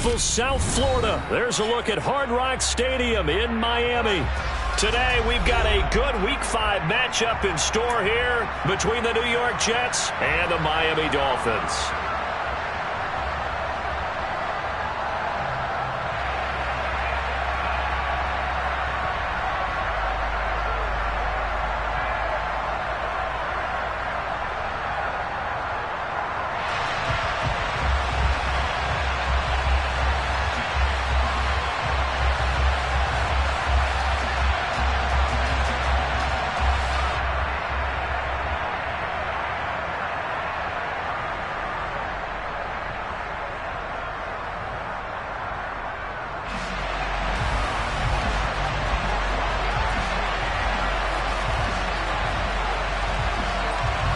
beautiful South Florida. There's a look at Hard Rock Stadium in Miami. Today, we've got a good Week 5 matchup in store here between the New York Jets and the Miami Dolphins.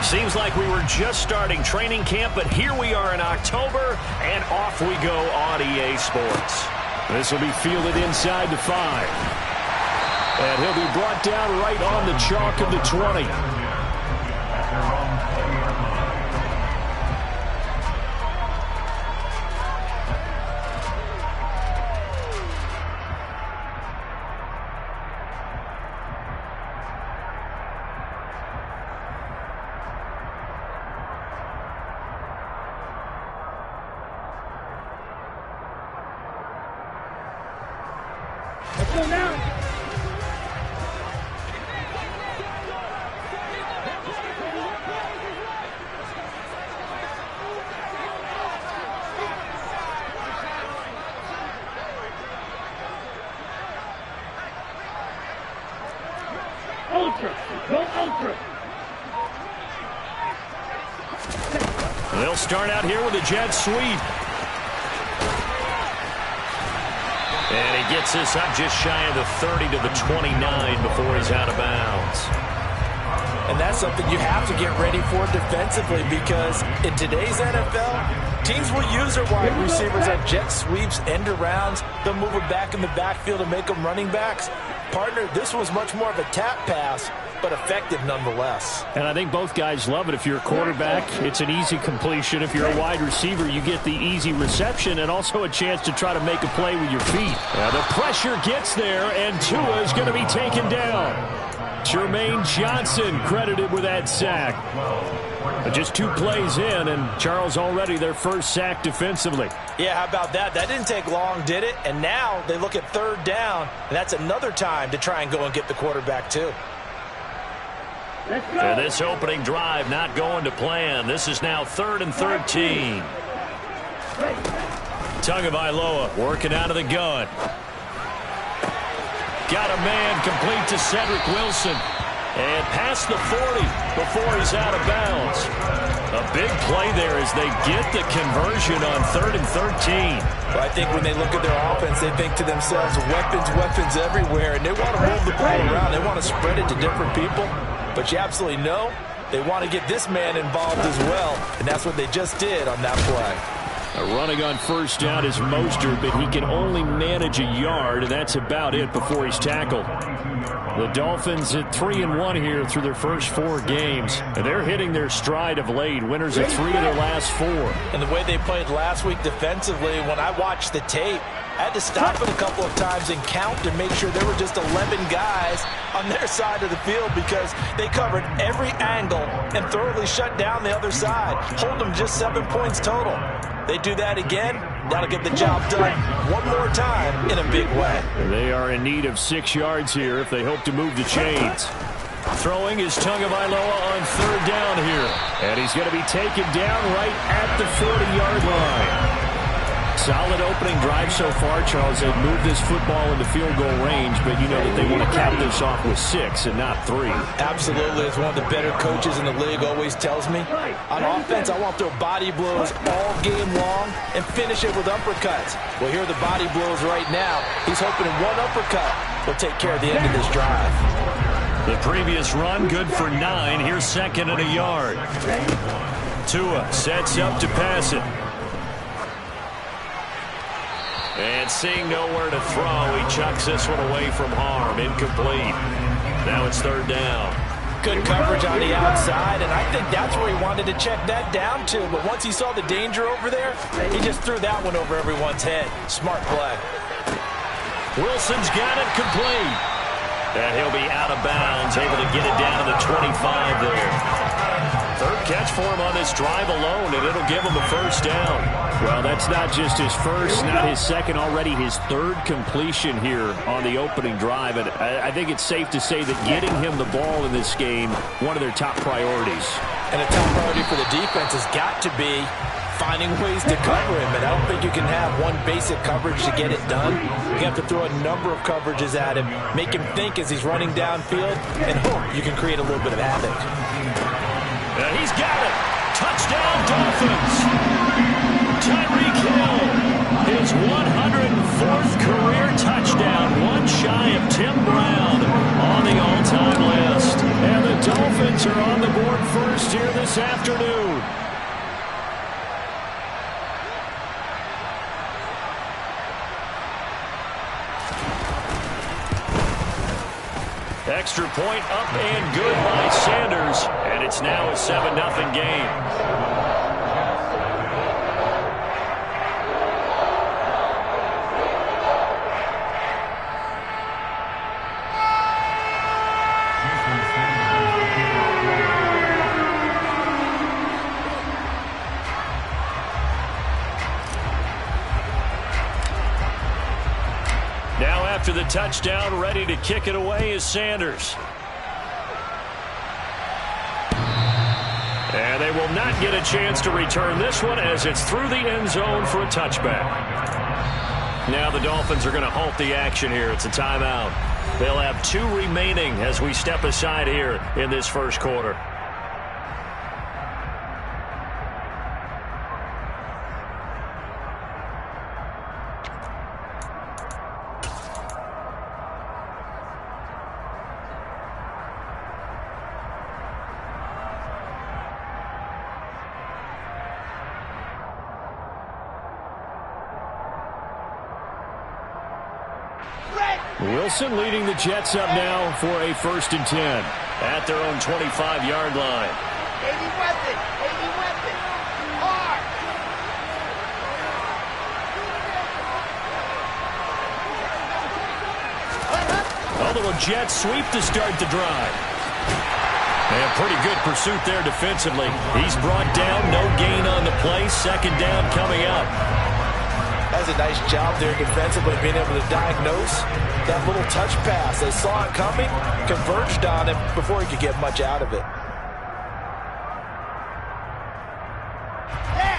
Seems like we were just starting training camp, but here we are in October, and off we go on EA Sports. This will be fielded inside the 5. And he'll be brought down right on the chalk of the 20. They'll start out here with a jet sweep. And he gets this up just shy of the 30 to the 29 before he's out of bounds. And that's something you have to get ready for defensively, because in today's NFL, teams will use their wide receivers on jet sweeps, end arounds. They'll move them back in the backfield and make them running backs. Partner, this was much more of a tap pass, but effective nonetheless. And I think both guys love it. If you're a quarterback, it's an easy completion. If you're a wide receiver, you get the easy reception and also a chance to try to make a play with your feet. Now the pressure gets there, and Tua is going to be taken down. Jermaine Johnson credited with that sack. But just 2 plays in, and Charles already their first sack defensively. Yeah, how about that? That didn't take long, did it? And now they look at 3rd down, and that's another time to try and go and get the quarterback too. And this opening drive not going to plan. This is now 3rd and 13. Tagovailoa working out of the gun. Got a man complete to Cedric Wilson. And past the 40 before he's out of bounds. A big play there as they get the conversion on 3rd and 13. Well, I think when they look at their offense, they think to themselves, weapons everywhere, and they want to move the ball around. They want to spread it to different people. But you absolutely know they want to get this man involved as well, and that's what they just did on that play. Running on 1st down is Mostert, but he can only manage a yard, and that's about it before he's tackled. The Dolphins at 3-1 here through their first 4 games, and they're hitting their stride of late. Winners of 3 of their last 4. And the way they played last week defensively, when I watched the tape, I had to stop it a couple of times and count to make sure there were just 11 guys on their side of the field, because they covered every angle and thoroughly shut down the other side. Hold them just 7 points total. They do that again, that'll get the job done one more time in a big way. They are in need of 6 yards here if they hope to move the chains. Throwing is Tagovailoa on 3rd down here. And he's going to be taken down right at the 40-yard line. Solid opening drive so far, Charles. They've moved this football into field goal range, but you know that they want to cap this off with 6 and not 3. Absolutely. As one of the better coaches in the league always tells me, on offense, I want to throw body blows all game long and finish it with uppercuts. Well, here are the body blows right now. He's hoping one uppercut will take care of the end of this drive. The previous run, good for 9. Here's 2nd and a yard. Tua sets up to pass it. And seeing nowhere to throw, he chucks this one away from harm. Incomplete. Now it's 3rd down. good coverage on the outside, and I think that's where he wanted to check that down to. But once he saw the danger over there, he just threw that one over everyone's head. Smart play. Wilson's got it complete. And he'll be out of bounds, able to get it down to the 25 there. Third catch for him on this drive alone, and it'll give him a first down. Well, that's not just his first, not his second, already his third completion here on the opening drive. And I think it's safe to say that getting him the ball in this game, one of their top priorities. And a top priority for the defense has got to be finding ways to cover him. And I don't think you can have one basic coverage to get it done. You have to throw a number of coverages at him, make him think as he's running downfield, and hope you can create a little bit of havoc. And he's got it. Touchdown, Dolphins. Tyreek Hill, his 104th career touchdown, one shy of Tim Brown on the all-time list. And the Dolphins are on the board first here this afternoon. Extra point up and good by Sanders, and it's now a 7-0 game. After the touchdown, ready to kick it away is Sanders. And they will not get a chance to return this one as it's through the end zone for a touchback. Now the Dolphins are going to halt the action here. It's a timeout. They'll have 2 remaining as we step aside here in this first quarter. Wilson leading the Jets up now for a 1st and 10 at their own 25-yard line. 80 weapon, hard. Although a jet sweep to start the drive. And pretty good pursuit there defensively. He's brought down, no gain on the play. 2nd down coming up. That's a nice job there defensively, being able to diagnose that little touch pass. They saw it coming, converged on him before he could get much out of it.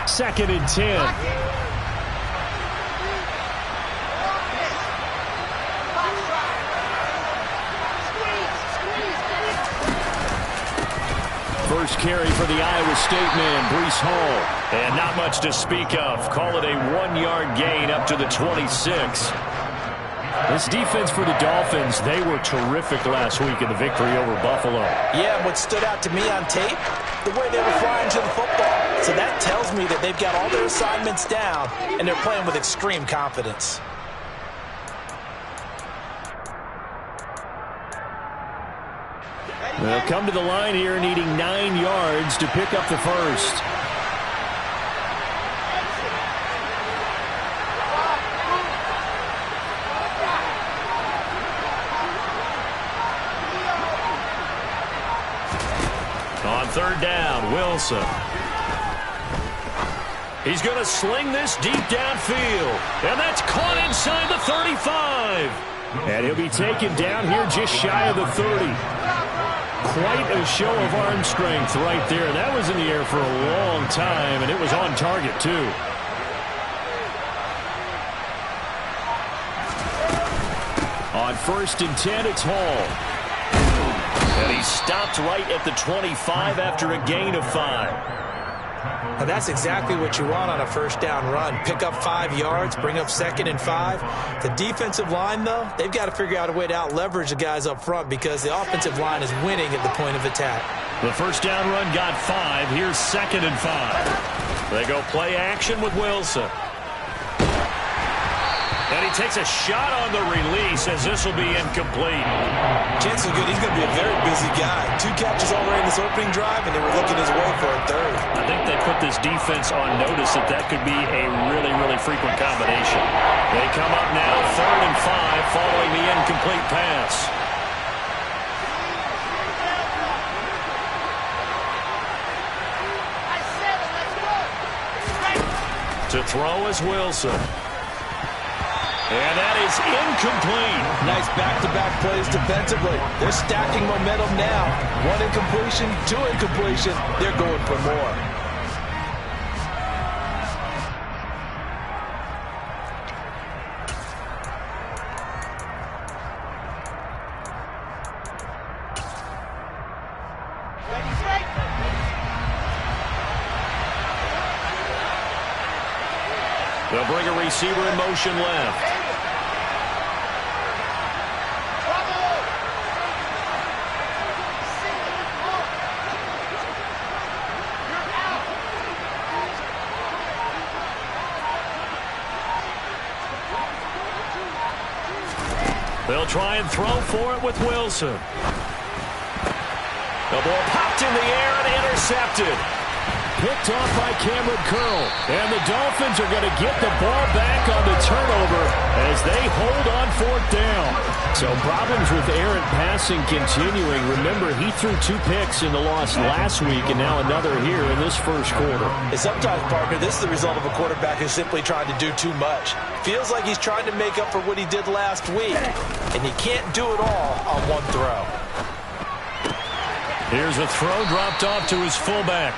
2nd and 10. First carry for the Iowa State man, Breece Hall. And not much to speak of. Call it a 1-yard gain up to the 26. This defense for the Dolphins, they were terrific last week in the victory over Buffalo. Yeah, what stood out to me on tape, the way they were flying to the football. So that tells me that they've got all their assignments down, and they're playing with extreme confidence. They'll come to the line here needing 9 yards to pick up the first. On 3rd down, Wilson. He's going to sling this deep downfield. And that's caught inside the 35. And he'll be taken down here just shy of the 30. Quite a show of arm strength right there. That was in the air for a long time, and it was on target, too. On 1st and 10, it's Hall. And he stopped right at the 25 after a gain of 5. Now that's exactly what you want on a 1st down run. Pick up 5 yards, bring up 2nd and 5. The defensive line, though, they've got to figure out a way to out-leverage the guys up front because the offensive line is winning at the point of attack. The 1st down run got 5. Here's 2nd and 5. They go play action with Wilson. And he takes a shot on the release as this will be incomplete. Chances are good he's going to be a very busy guy. 2 catches already in this opening drive, and they were looking his way for a third. I think they put this defense on notice that could be a really, really frequent combination. They come up now 3rd and 5 following the incomplete pass. To throw is Wilson. And that is incomplete. Nice back-to-back plays defensively. They're stacking momentum now. 1 incompletion, 2 incompletion. They're going for more. They'll bring a receiver in motion left. They'll try and throw for it with Wilson. The ball popped in the air and intercepted. Picked off by Cameron Curl. And the Dolphins are going to get the ball back on the turnover as they hold on 4th down. So problems with errant passing continuing. Remember, he threw 2 picks in the loss last week and now another here in this first quarter. And sometimes, partner, this is the result of a quarterback who's simply trying to do too much. Feels like he's trying to make up for what he did last week. And he can't do it all on 1 throw. Here's a throw dropped off to his fullback.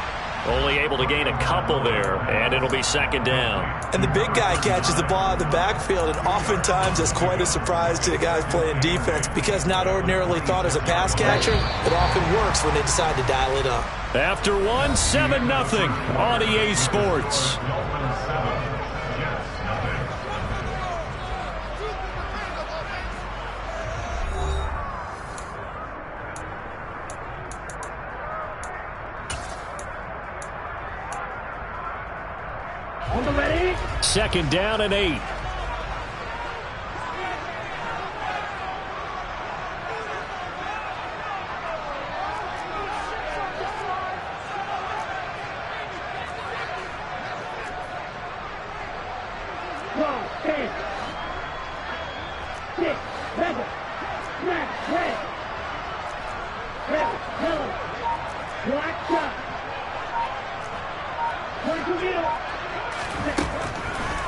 Only able to gain a couple there, and it'll be 2nd down. And the big guy catches the ball in the backfield, and oftentimes that's quite a surprise to the guys playing defense because not ordinarily thought as a pass catcher, it often works when they decide to dial it up. After 1, 7-0 on EA Sports. Ready? 2nd down and 8.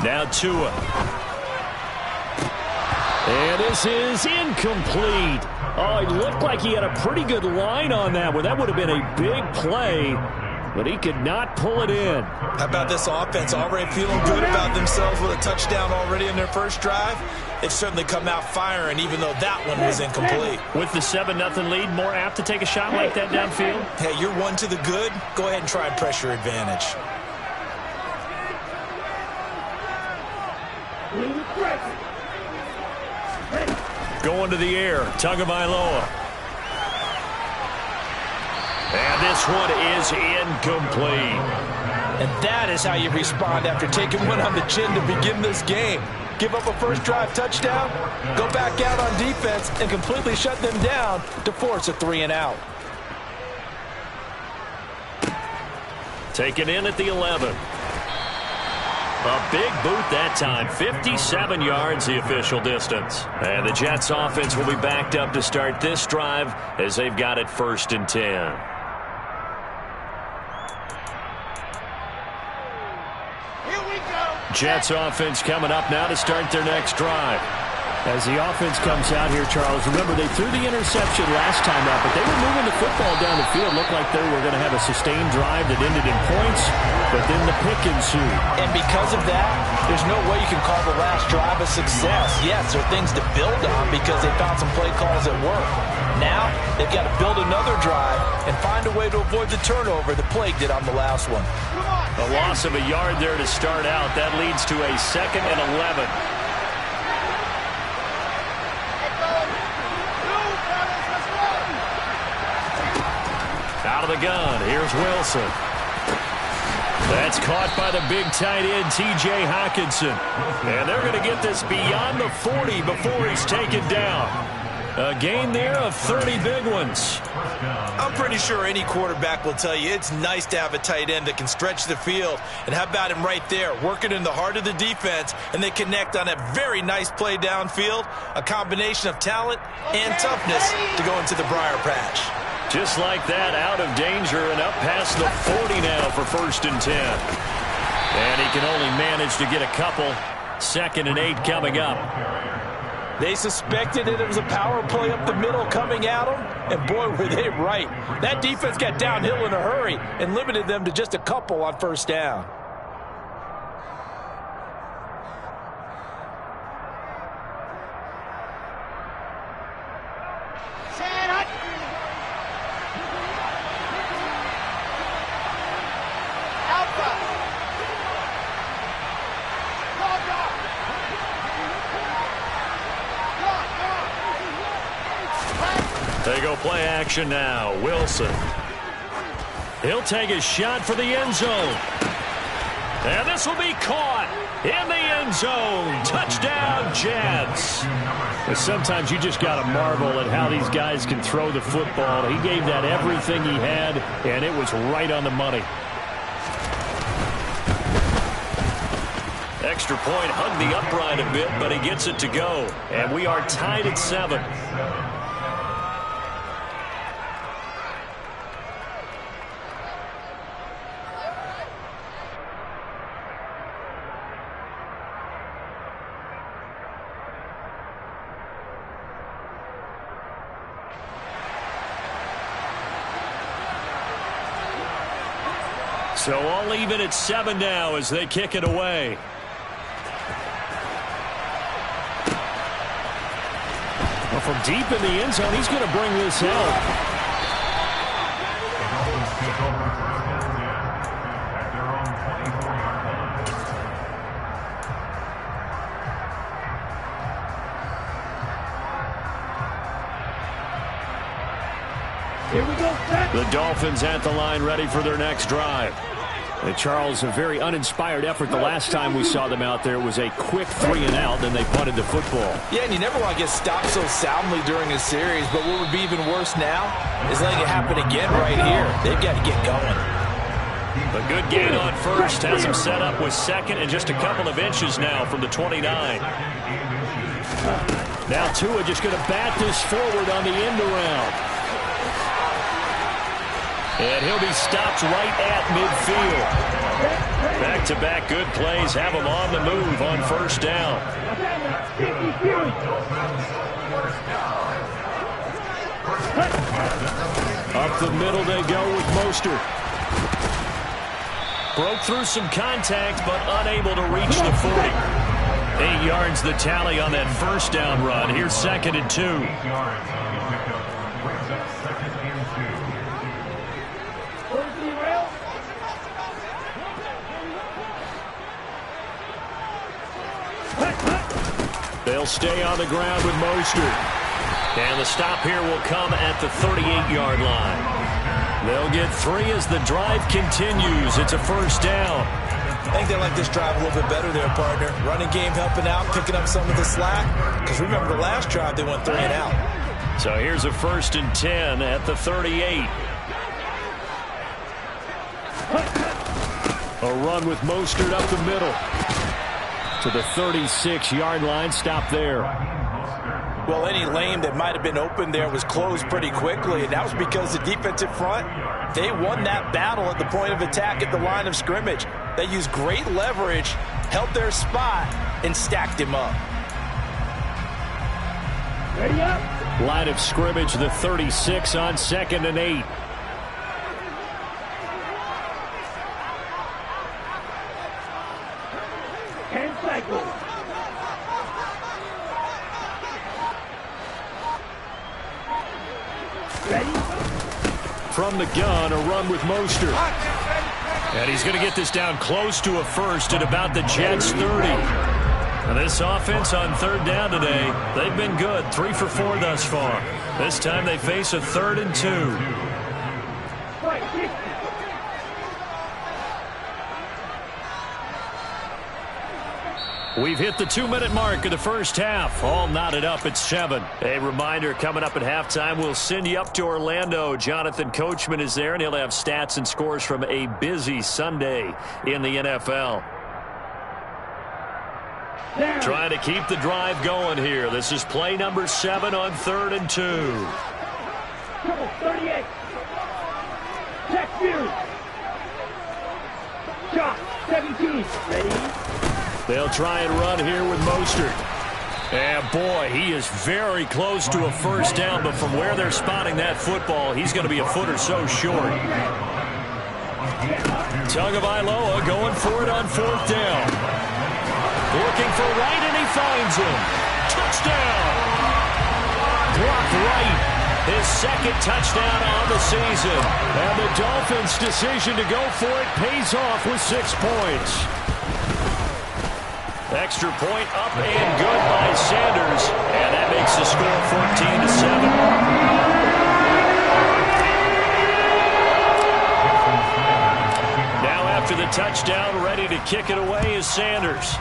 Now Tua. And this is incomplete. Oh, it looked like he had a pretty good line on that one. That would have been a big play, but he could not pull it in. How about this offense already feeling good about themselves with a touchdown already in their first drive? They've certainly come out firing, even though that one was incomplete. With the 7-0 lead, more apt to take a shot like that downfield? Hey, you're 1 to the good. Go ahead and try and press your advantage. Going to the air, Tagovailoa. And this one is incomplete. And that is how you respond after taking one on the chin to begin this game. Give up a first drive touchdown, go back out on defense, and completely shut them down to force a 3-and-out. Taken in at the 11. A big boot that time, 57 yards the official distance. And the Jets offense will be backed up to start this drive as they've got it 1st and 10. Here we go. Jets offense coming up now to start their next drive. As the offense comes out here, Charles, remember they threw the interception last time out, but they were moving the football down the field. Looked like they were going to have a sustained drive that ended in points, but then the pick ensued. And because of that, there's no way you can call the last drive a success. Yes, there are things to build on because they found some play calls that work. Now, they've got to build another drive and find a way to avoid the turnover that plagued it on the last one. A loss of a yard there to start out. That leads to a 2nd and 11. Out of the gun, here's Wilson. That's caught by the big tight end, T.J. Hockenson. And they're going to get this beyond the 40 before he's taken down. A gain there of 30 big ones. I'm pretty sure any quarterback will tell you it's nice to have a tight end that can stretch the field. And how about him right there, working in the heart of the defense, and they connect on a very nice play downfield, a combination of talent and toughness to go into the briar patch. Just like that, out of danger and up past the 40 now for 1st and 10. And he can only manage to get a couple. 2nd and 8 coming up. They suspected it was a power play up the middle coming at them, and boy, were they right. That defense got downhill in a hurry and limited them to just a couple on 1st down. They go play action now. Wilson. He'll take a shot for the end zone. And this will be caught in the end zone. Touchdown, Jets. But sometimes you just got to marvel at how these guys can throw the football. He gave that everything he had, and it was right on the money. Extra point hugged the upright a bit, but he gets it to go. And we are tied at 7. So all even at 7 now as they kick it away. Well, from deep in the end zone, he's going to bring this out. Here we go. The Dolphins at the line ready for their next drive. And Charles, a very uninspired effort the last time we saw them out there. It was a quick 3 and out, then they punted the football. Yeah, and you never want to get stopped so soundly during a series, but what would be even worse now is letting it happen again right here. They've got to get going. A good gain on 1st has him set up with 2nd and just a couple of inches now from the 29. Now Tua just going to bat this forward on the end around. And he'll be stopped right at midfield. Back-to-back good plays have him on the move on 1st down. Up the middle they go with Mostert. Broke through some contact, but unable to reach the 40. 8 yards the tally on that 1st down run. Here's 2nd and 2. They'll stay on the ground with Mostert. And the stop here will come at the 38-yard line. They'll get 3 as the drive continues. It's a 1st down. I think they like this drive a little bit better there, partner. Running game helping out, picking up some of the slack. Because remember the last drive, they went 3 and out. So here's a 1st and 10 at the 38. A run with Mostert up the middle. To the 36-yard line. Stop there. Well, any lane that might have been open there was closed pretty quickly, and that was because the defensive front, they won that battle at the point of attack at the line of scrimmage. They used great leverage, held their spot, and stacked him up. Ready up. Line of scrimmage, the 36 on 2nd and 8. From the gun, a run with Mostert. And he's going to get this down close to a 1st at about the Jets' 30. Now this offense on 3rd down today, they've been good. 3 for 4 thus far. This time they face a 3rd and 2. We've hit the 2-minute mark of the first half. All knotted up at 7. A reminder, coming up at halftime, we'll send you up to Orlando. Jonathan Coachman is there, and he'll have stats and scores from a busy Sunday in the NFL. Trying to keep the drive going here. This is play number 7 on 3rd and 2. 38. Check view. Shot 17. Ready? They'll try and run here with Mostert. And boy, he is very close to a first down, but from where they're spotting that football, he's going to be a foot or so short. Tagovailoa going for it on 4th down. Looking for Wright, and he finds him. Touchdown! Brock Wright, his 2nd touchdown on the season. And the Dolphins' decision to go for it pays off with 6 points. Extra point up and good by Sanders. And that makes the score 14-7. Now after the touchdown, ready to kick it away is Sanders.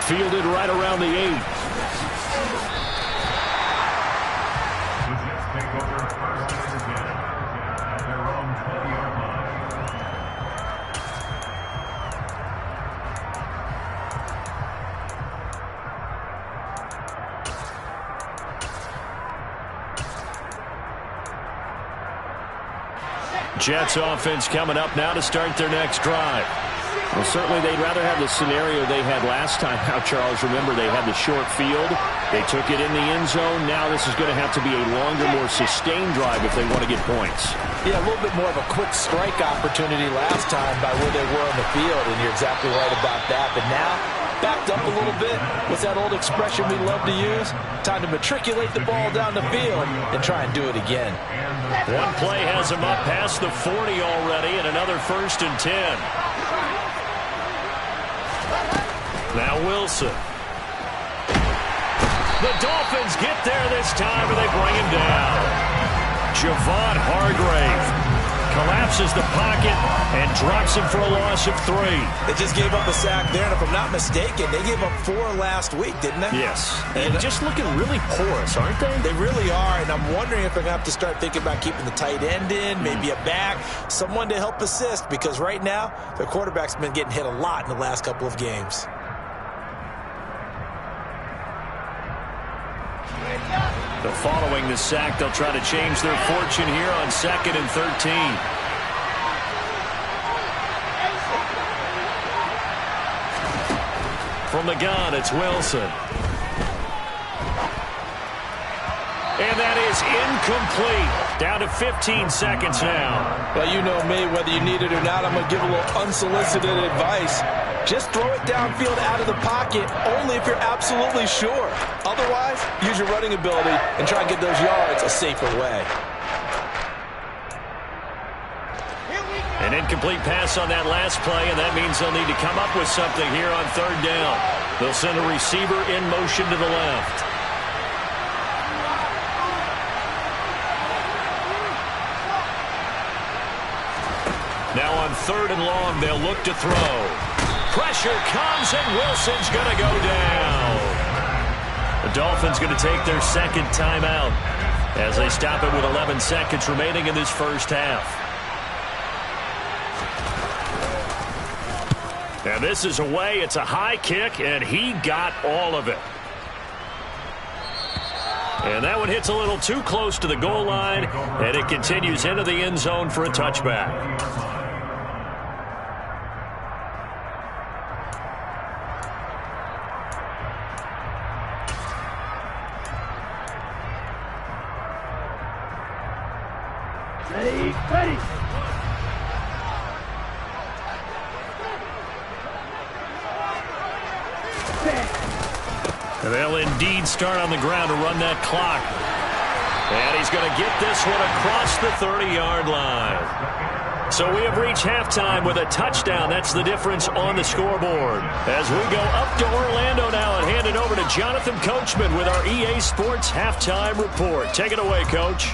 Fielded right around the 8. Jets offense coming up now to start their next drive. Well, certainly they'd rather have the scenario they had last time. Now, Charles, remember they had the short field. They took it in the end zone. Now this is going to have to be a longer, more sustained drive if they want to get points. Yeah, a little bit more of a quick strike opportunity last time by where they were on the field, and you're exactly right about that. But now, backed up a little bit. What's that old expression we love to use? Time to matriculate the ball down the field and try and do it again. One play has him up past the 40 already, and another 1st and 10. Now Wilson. The Dolphins get there this time, and they bring him down. Javon Hargrave collapses the pocket and drops him for a loss of 3. They just gave up a sack there, and if I'm not mistaken, they gave up 4 last week, didn't they? Yes. And just looking really porous, aren't they? They really are, and I'm wondering if they're going to have to start thinking about keeping the tight end in, maybe a back, someone to help assist, because right now, their quarterback's been getting hit a lot in the last couple of games. Following the sack, they'll try to change their fortune here on 2nd and 13. From the gun, it's Wilson. And that is incomplete. Down to 15 seconds now. Well, you know me, whether you need it or not, I'm going to give a little unsolicited advice. Just throw it downfield out of the pocket only if you're absolutely sure. Otherwise, use your running ability and try and get those yards a safer way. An incomplete pass on that last play, and that means they'll need to come up with something here on 3rd down. They'll send a receiver in motion to the left. Now on 3rd and long, they'll look to throw. Pressure comes, and Wilson's going to go down. The Dolphins going to take their 2nd timeout as they stop it with 11 seconds remaining in this first half. And this is away. It's a high kick, and he got all of it. And that one hits a little too close to the goal line, and it continues into the end zone for a touchback. Ready. They'll indeed start on the ground to run that clock. And he's going to get this one across the 30-yard line. So we have reached halftime with a touchdown. That's the difference on the scoreboard. As we go up to Orlando now and hand it over to Jonathan Coachman with our EA Sports Halftime Report. Take it away, Coach.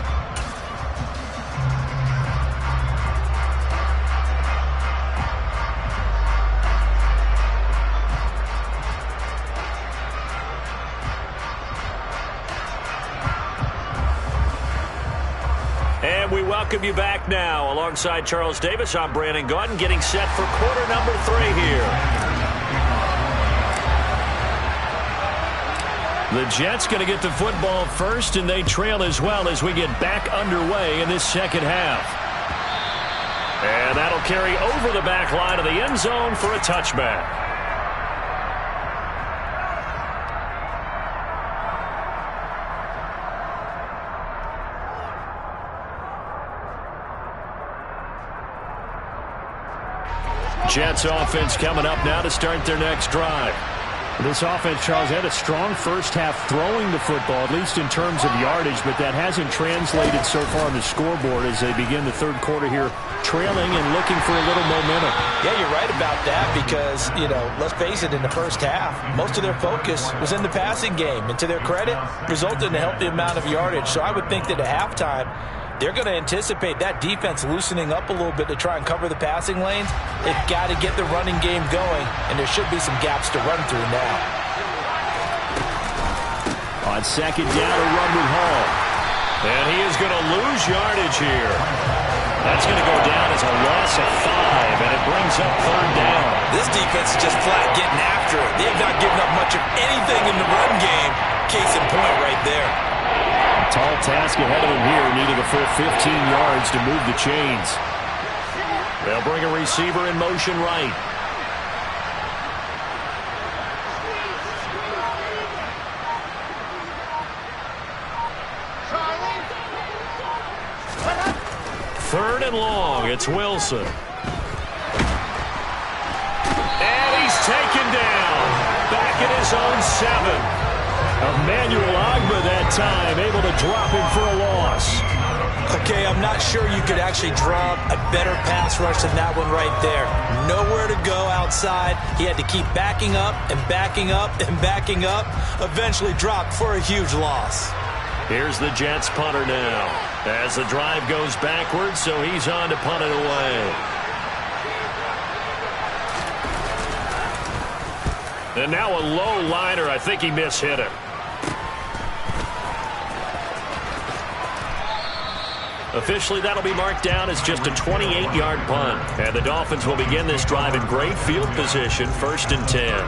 welcome you back now. Alongside Charles Davis, I'm Brandon Gaudin, getting set for quarter number 3 here. The Jets going to get the football first, and they trail as well as we get back underway in this second half. And that'll carry over the back line of the end zone for a touchback. Jets offense coming up now to start their next drive. This offense, Charles, had a strong first half throwing the football, at least in terms of yardage, but that hasn't translated so far on the scoreboard as they begin the third quarter here, trailing and looking for a little momentum. Yeah, you're right about that because, let's face it, in the first half, most of their focus was in the passing game. And to their credit, resulted in a healthy amount of yardage. So I would think that at halftime, they're going to anticipate that defense loosening up a little bit to try and cover the passing lanes. They've got to get the running game going, and there should be some gaps to run through now. On second down, a run with Hall. And he is going to lose yardage here. That's going to go down as a loss of 5, and it brings up third down. This defense is just flat getting after it. They have not given up much of anything in the run game. Case in point right there. Tall task ahead of him here, needing a full 15 yards to move the chains. They'll bring a receiver in motion right. Third and long, it's Wilson. And he's taken down. Back at his own 7. Emmanuel Agba that time, able to drop him for a loss. Okay, I'm not sure you could actually draw a better pass rush than that one right there. Nowhere to go outside. He had to keep backing up and backing up and backing up. Eventually dropped for a huge loss. Here's the Jets punter now. As the drive goes backwards, so he's on to punt it away. And now a low liner. I think he mishit it. Officially, that'll be marked down as just a 28-yard punt. And the Dolphins will begin this drive in great field position, 1st and 10.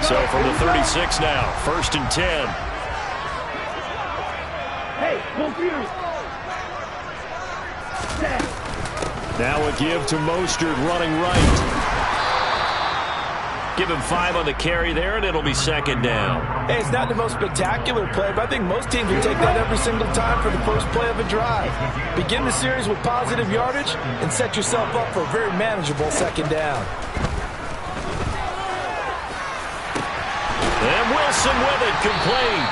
So from the 36 now, 1st and 10. Hey, confused. Now a give to Mostert running right. Give him 5 on the carry there, and it'll be 2nd down. Hey, it's not the most spectacular play, but I think most teams will take that every single time for the first play of a drive. Begin the series with positive yardage and set yourself up for a very manageable 2nd down. And Wilson with it, complete.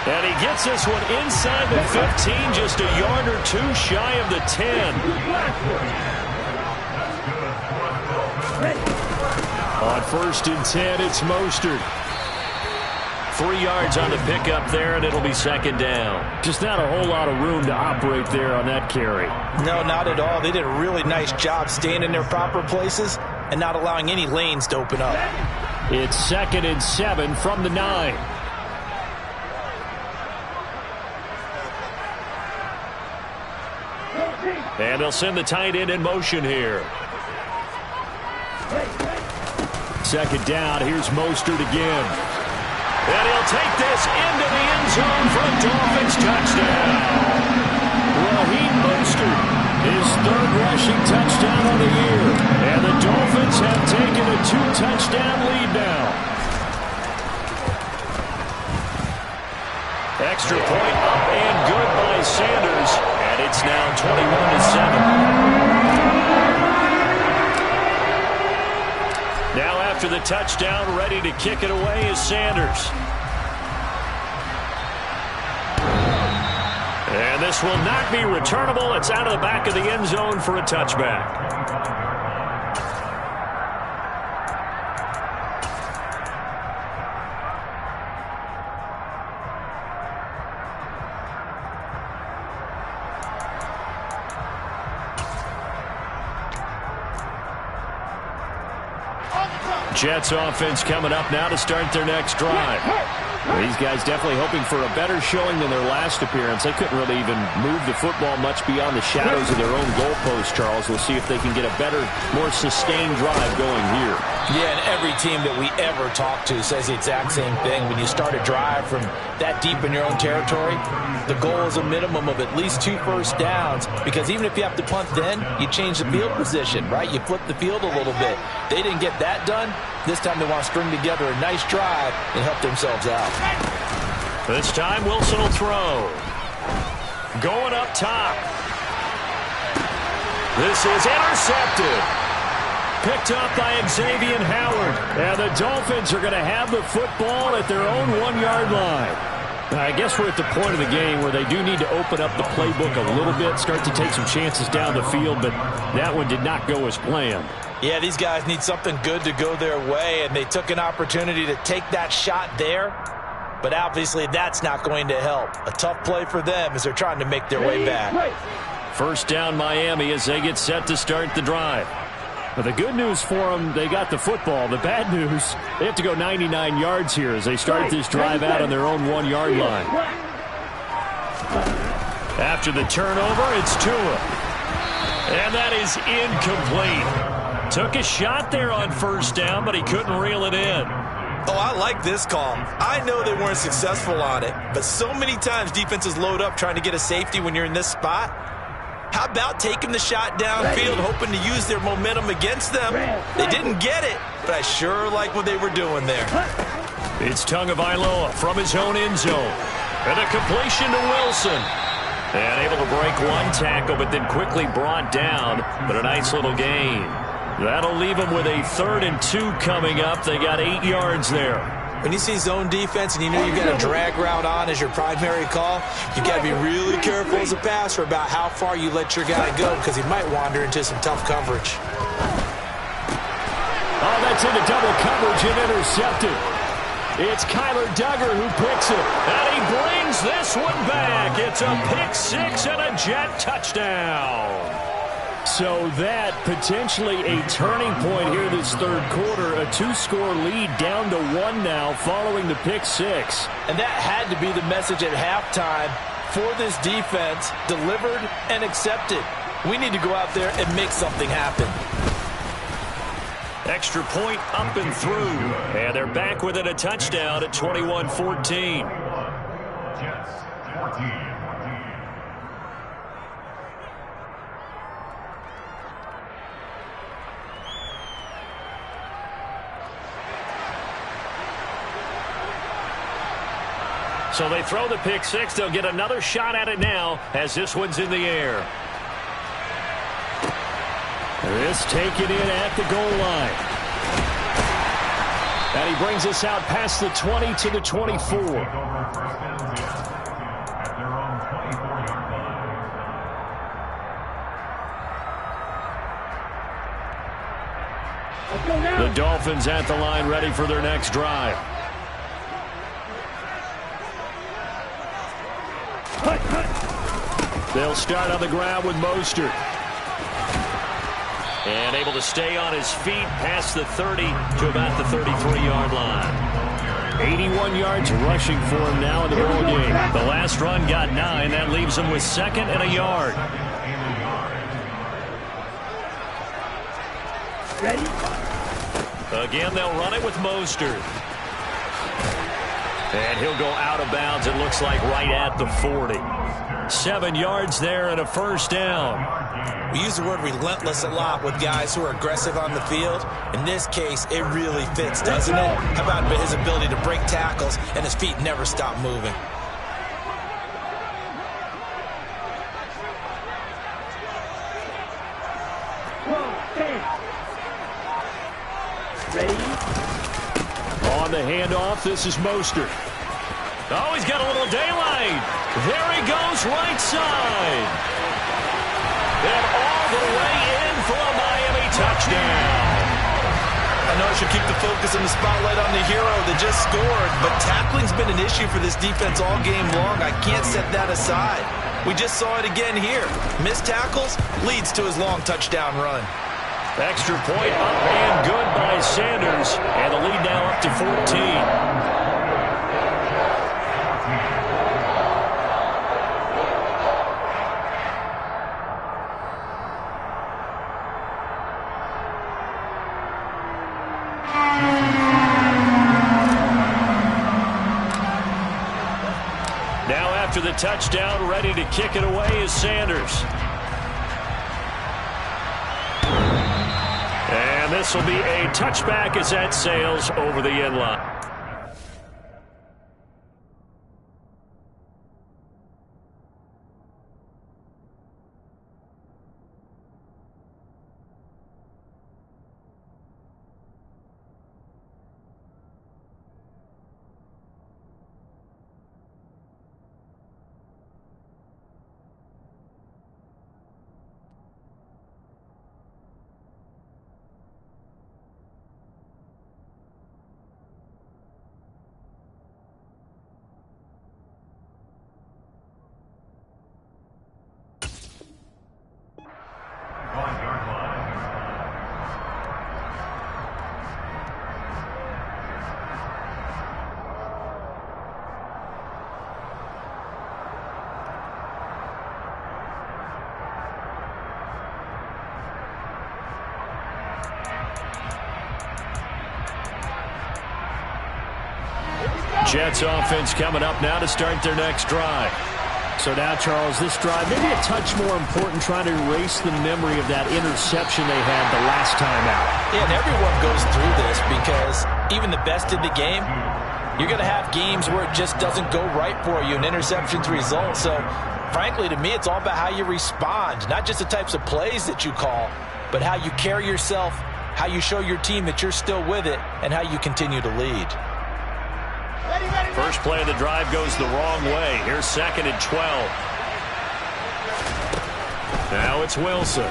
And he gets this one inside the 15, just a yard or 2 shy of the 10. On 1st and 10, it's Mostert. 3 yards on the pickup there, and it'll be 2nd down. Just not a whole lot of room to operate there on that carry. No, not at all. They did a really nice job staying in their proper places and not allowing any lanes to open up. It's 2nd and 7 from the 9. And they'll send the tight end in motion here. 2nd down, here's Mostert again. And he'll take this into the end zone for a Dolphins touchdown. Raheem Mostert, his 3rd rushing touchdown of the year. And the Dolphins have taken a 2-touchdown lead now. Extra point up and good by Sanders. And it's now 21-7. Now after the touchdown, ready to kick it away is Sanders. And this will not be returnable. It's out of the back of the end zone for a touchback. Jets offense coming up now to start their next drive. These guys definitely hoping for a better showing than their last appearance. They couldn't really even move the football much beyond the shadows of their own goalpost, Charles. We'll see if they can get a better, more sustained drive going here. Yeah, and every team that we ever talk to says the exact same thing. When you start a drive from that deep in your own territory, the goal is a minimum of at least 2 first downs, because even if you have to punt then, you change the field position, right? You flip the field a little bit. They didn't get that done. This time they want to string together a nice drive and help themselves out. This time Wilson will throw. Going up top. This is intercepted. Picked up by Xavier Howard. And the Dolphins are going to have the football at their own 1-yard line. I guess we're at the point of the game where they do need to open up the playbook a little bit, start to take some chances down the field, but that one did not go as planned. Yeah, these guys need something good to go their way, and they took an opportunity to take that shot there, but obviously that's not going to help. A tough play for them as they're trying to make their way back. First down Miami as they get set to start the drive. But the good news for them, they got the football. The bad news, they have to go 99 yards here as they start this drive out on their own 1-yard line. After the turnover, it's Tua. And that is incomplete. Took a shot there on first down, but he couldn't reel it in. Oh, I like this call. I know they weren't successful on it, but so many times defenses load up trying to get a safety when you're in this spot. How about taking the shot downfield, hoping to use their momentum against them? They didn't get it, but I sure like what they were doing there. It's Tagovailoa from his own end zone. And a completion to Wilson. And able to break one tackle, but then quickly brought down. But a nice little gain. That'll leave them with a 3rd and 2 coming up. They got 8 yards there. When you see zone defense and you know you've got a drag route on as your primary call, you got to be really careful as a passer about how far you let your guy go, because he might wander into some tough coverage. Oh, that's into double coverage and intercepted. It's Kyler Duggar who picks it, and he brings this one back. It's a pick 6 and a Jet touchdown. So that potentially a turning point here this third quarter. A 2-score lead down to 1 now following the pick 6. And that had to be the message at halftime for this defense, delivered and accepted. We need to go out there and make something happen. Extra point up and through. And they're back within a touchdown at 21-14. Jets 14. So they throw the pick 6. They'll get another shot at it now as this one's in the air. This taken in at the goal line. And he brings us out past the 20 to the 24. The Dolphins at the line, ready for their next drive. They'll start on the ground with Mostert. And able to stay on his feet past the 30 to about the 33-yard line. 81 yards rushing for him now in the ball game. The last run got 9. That leaves him with 2nd and a yard. Ready? Again, they'll run it with Mostert. And he'll go out of bounds, it looks like, right at the 40. 7 yards there and a first down. We use the word relentless a lot with guys who are aggressive on the field. In this case, it really fits, doesn't it? How about his ability to break tackles and his feet never stop moving? Ready? On the handoff, this is Mostert. Oh, he's got a little daylight. There he goes, right side. And all the way in for a Miami touchdown. I know I should keep the focus and the spotlight on the hero that just scored, but tackling's been an issue for this defense all game long. I can't set that aside. We just saw it again here. Missed tackles leads to his long touchdown run. Extra point up and good by Sanders. And the lead now up to 14. Now after the touchdown, ready to kick it away is Sanders. And this will be a touchback as that sails over the end line. Jets offense coming up now to start their next drive. So now, Charles, this drive maybe a touch more important, trying to erase the memory of that interception they had the last time out. Yeah, and everyone goes through this because even the best in the game, you're going to have games where it just doesn't go right for you, and interceptions result. So, frankly, to me, it's all about how you respond, not just the types of plays that you call, but how you carry yourself, how you show your team that you're still with it, and how you continue to lead. First play of the drive goes the wrong way. Here's 2nd and 12. Now it's Wilson.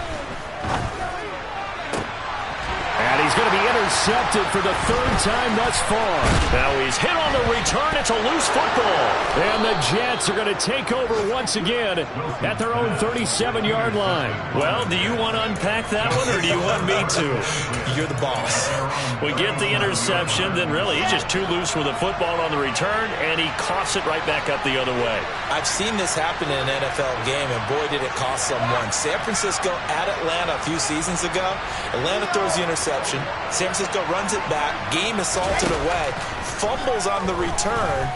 And he's going to be intercepted for the 3rd time thus far. Now he's hit on the return. It's a loose football. And the Jets are going to take over once again at their own 37-yard line. Well, do you want to unpack that one, or do you want me to? You're the boss. We get the interception, then really he's just too loose with the football on the return, and he coughs it right back up the other way. I've seen this happen in an NFL game, and boy, did it cost someone. San Francisco at Atlanta a few seasons ago. Atlanta throws the interception. San Francisco runs it back. Game is salted away. Fumbles on the return.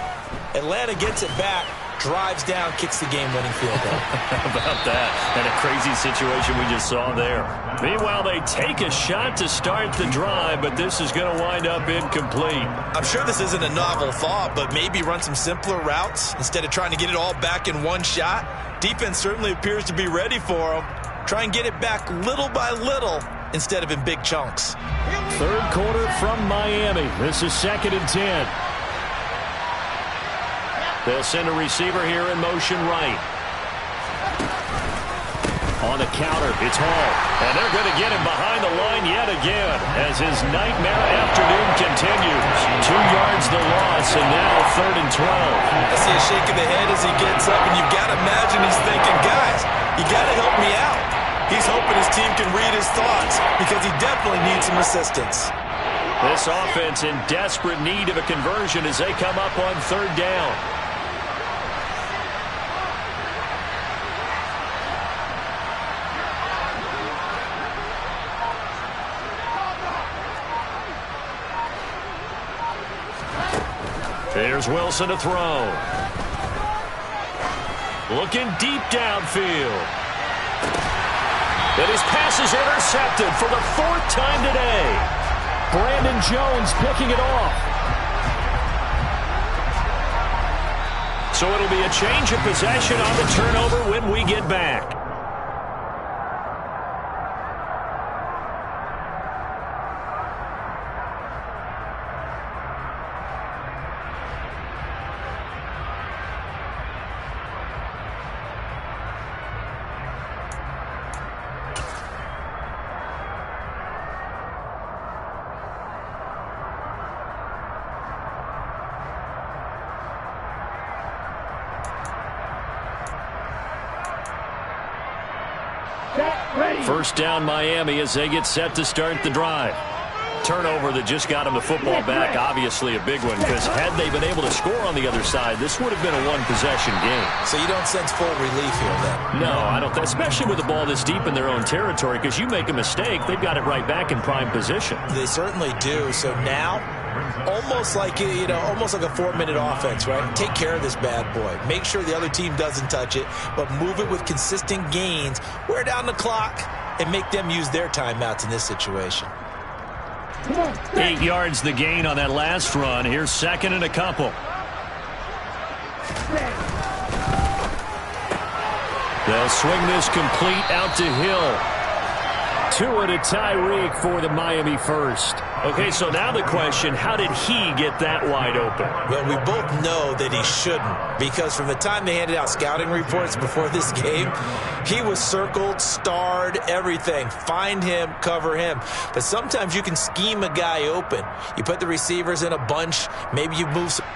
Atlanta gets it back. Drives down, kicks the game-winning field goal. How about that? And a crazy situation we just saw there. Meanwhile, they take a shot to start the drive, but this is going to wind up incomplete. I'm sure this isn't a novel thought, but maybe run some simpler routes instead of trying to get it all back in one shot. Defense certainly appears to be ready for them. Try and get it back little by little instead of in big chunks. 3rd quarter from Miami. This is 2nd and 10. They'll send a receiver here in motion right. On the counter, it's Hall. And they're going to get him behind the line yet again as his nightmare afternoon continues. 2 yards the loss, and now 3rd and 12. I see a shake of the head as he gets up, and you've got to imagine he's thinking, guys, you got to help me out. He's hoping his team can read his thoughts because he definitely needs some assistance. This offense in desperate need of a conversion as they come up on 3rd down. There's Wilson to throw. Looking deep downfield. And his pass is intercepted for the 4th time today. Brandon Jones picking it off. So it'll be a change of possession on the turnover when we get back. Set, ready. First down Miami as they get set to start the drive. Turnover that just got them the football back, obviously a big one, because had they been able to score on the other side, this would have been a one-possession game. So you don't sense full relief here, then? No, I don't. Especially with the ball this deep in their own territory, because you make a mistake, they've got it right back in prime position. They certainly do. So now, almost like almost like a 4-minute offense, right? Take care of this bad boy. Make sure the other team doesn't touch it, but move it with consistent gains. Wear down the clock and make them use their timeouts in this situation. 8 yards the gain on that last run. Here's second and a couple. They'll swing this complete out to Hill. Tua to Tyreek for the Miami first. Okay, so now the question, how did he get that wide open? Well, we both know that he shouldn't, because from the time they handed out scouting reports before this game, he was circled, starred, everything. Find him, cover him. But sometimes you can scheme a guy open. You put the receivers in a bunch. Maybe you move some